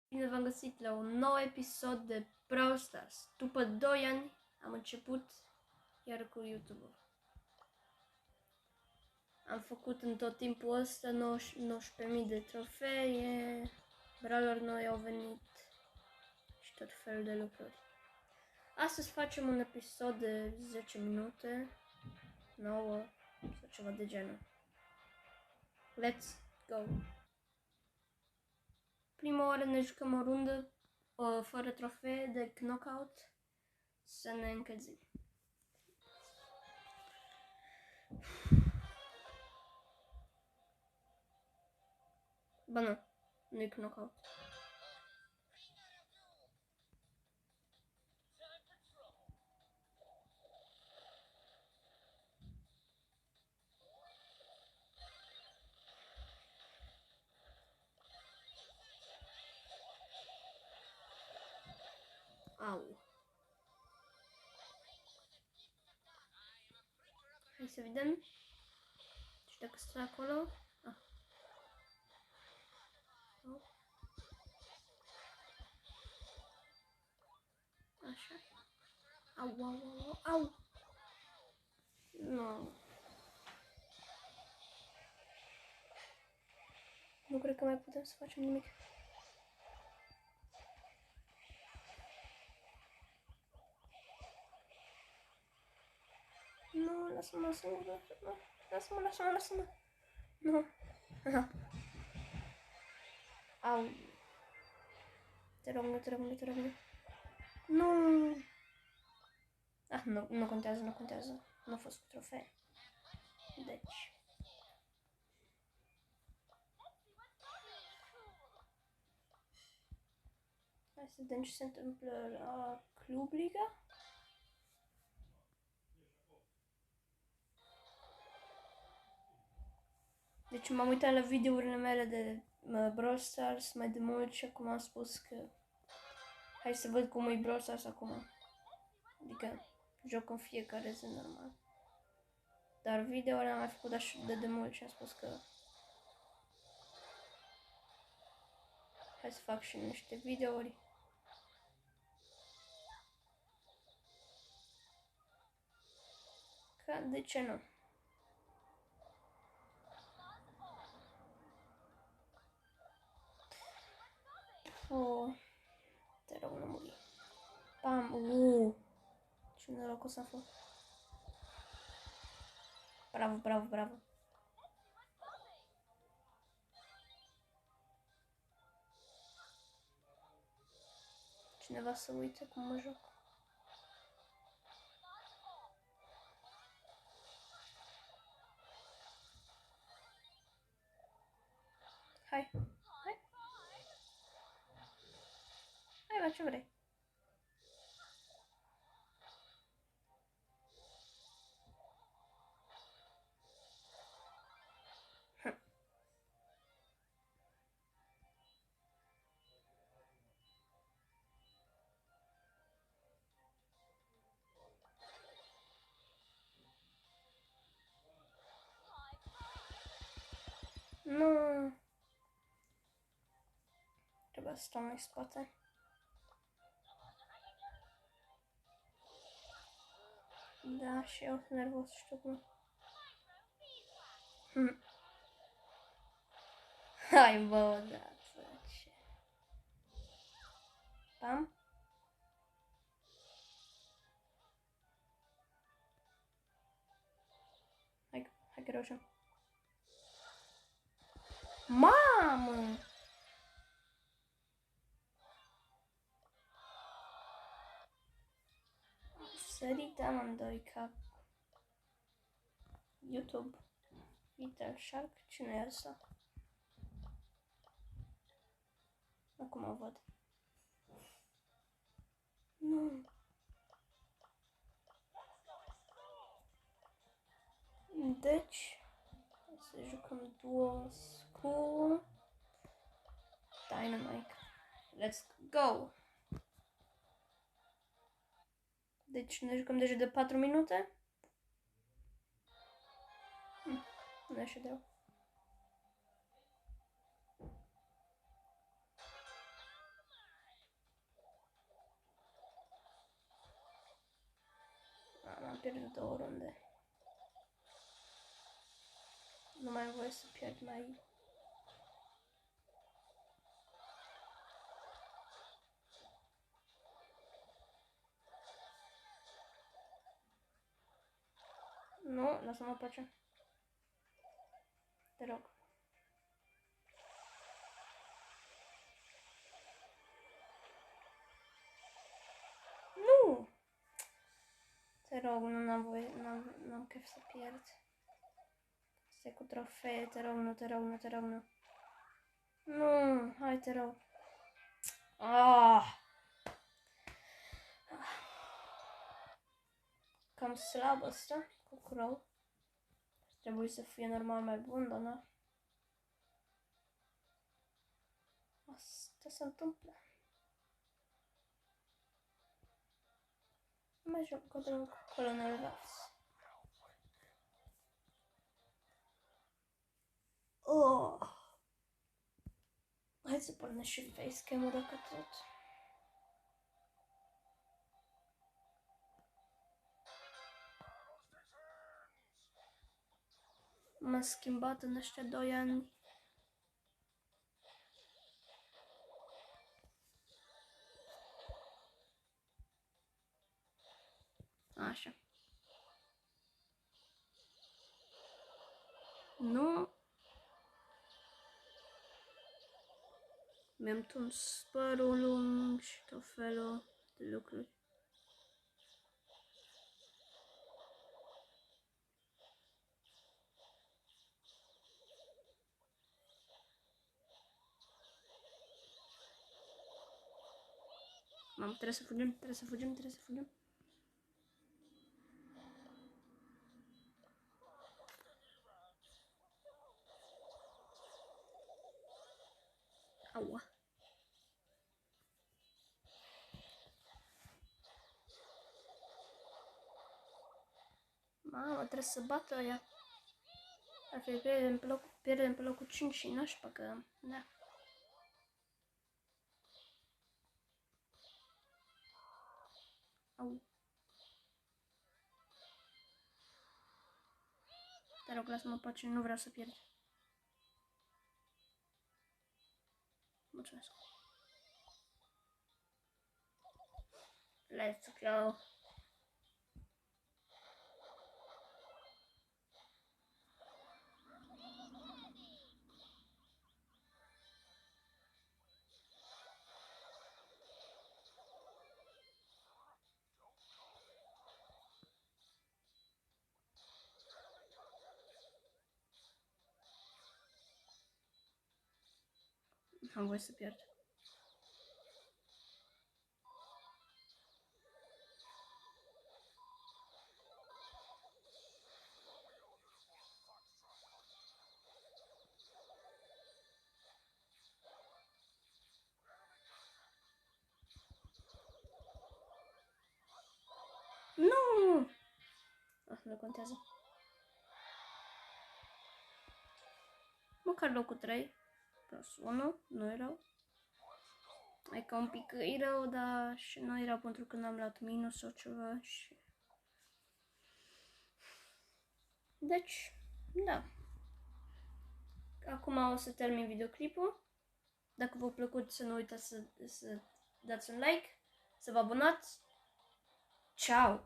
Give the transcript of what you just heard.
Bine v-am găsit la un nou episod de Brawl Stars. După 2 ani am început iar cu YouTube-ul. Am făcut în tot timpul ăsta 19.000 de trofee, brawler noi au venit și tot felul de lucruri. Astăzi facem un episod de 10 minute, 9 sau ceva de genul. Let's go! Prima oară ne jucăm o rundă fără trofee de knockout, să ne încălzim. Ba nu, nu-i knockout. Au. Hai să vedem. Și dacă stă acolo. Ah. Oh. Așa. Au, au, au, au. Nu. Nu cred că mai putem să facem nimic. Nu, lasă-mă, lasă-mă, lasă-mă, lasă-mă, lasă-mă. Nu. Au. Te rog, nu, te rog, nu, te rog, nu. Nu. Ah, nu contează, nu contează. Nu a fost cu trofee. Deci. Hai să vedem ce se întâmplă la Club Liga. Deci m-am uitat la videourile mele de Brawl Stars mai de mult și acum am spus că hai să văd cum e Brawl Stars acum. Adică joc în fiecare zi normal. Dar videourile am mai făcut așa de mult și am spus că hai să fac și niște videouri. Că de ce nu? Oh, te rog, nu muri. Pam, ce norocos a fost. Bravo, bravo, bravo. Cineva să uite cum mă joc. Hai, hai. Hai, mă, ce vrei? Nu. Trebuie să stau mai spate. Da, și eu sunt nervos, știu cum. Hai, bă, da, ce. Pam. Hai că reușim. Mamă! Sărit amândoi ca YouTube. Vital Shark, cine e asta? Acum o văd. Nu. Deci, să jucăm duo cu Dynamite. Let's go! Deci ne jucăm deja de 4 minute. Nu e așa de rău. pierd 2 runde. Nu mai am voie să pierd mai... Nu, lasă-mă pace. Te rog. Nu! Te rog, n-am voie, n-am chef să pierd. Stai cu trofee, te rog, nu, te rog, nu, te rog, nu. Nu, hai, te rog. Cam slab asta, cu Crow. Trebuie să fie normal mai bun, dar nu. Asta se întâmplă. Nu mai joc cu Colonel Ruffs. Hai să pornesc și facecam-ul dacă tot. M-a schimbat în ăștia 2 ani. Așa. Nu. Mi-am tuns părul lung și tot felul de lucruri. Mamă, trebuie să fugim, trebuie să fugim, trebuie să fugim. Aua. Mamă, trebuie să bată aia. Ar fi pierdem pe locul 5 și nașpa că... Da. Au. Te rog, lasă-mă pace, nu vreau să pierd. Mulțumesc. Let's go. Am voie să pierd. Nu! Nu contează. Măcar locul 3. Plus 1, nu e rău. Hai că un pic e rău, dar și nu e rău pentru că n-am luat minus sau ceva și... Deci, da. Acum o să termin videoclipul. Dacă v-a plăcut, să nu uitați să dați un like, să vă abonați. Ciao!